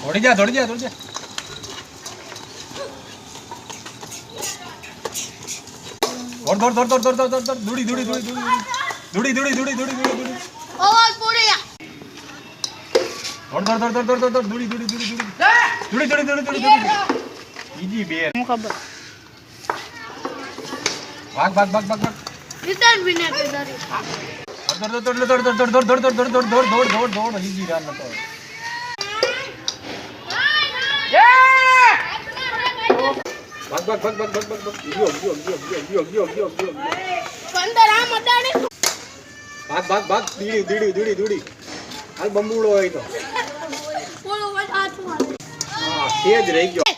દોડી જા દોડી જા દોડી જા દોડ દોડ દોડ દોડ દોડ દોડ દોડ દોડી દોડી દોડી દોડી દોડી દોડી દોડી દોડી અવાજ પડ્યા દોડ દોડ દોડ દોડ દોડ દોડી દોડી દોડી દોડી દોડી દોડી દોડી ઈજી બેર હું ખબર ભાગ ભાગ ભાગ ભાગ ભાગ રિટર્ન વિને કરી દોડ દોડ દોડ દોડ દોડ દોડ દોડ દોડ દોડ દોડ દોડ દોડ દોડ ઈજી રન નતો ભાગ ભાગ ભાગ ભાગ ભાગ ભાગ ગયો અંદર આમ અડાડી ભાગ ભાગ ભાગ દીડી દીડી દીડી દીડી હાલ બંબુડો હોય તો બોલો વાત હાથ મારે હા સેજ રહી ગયો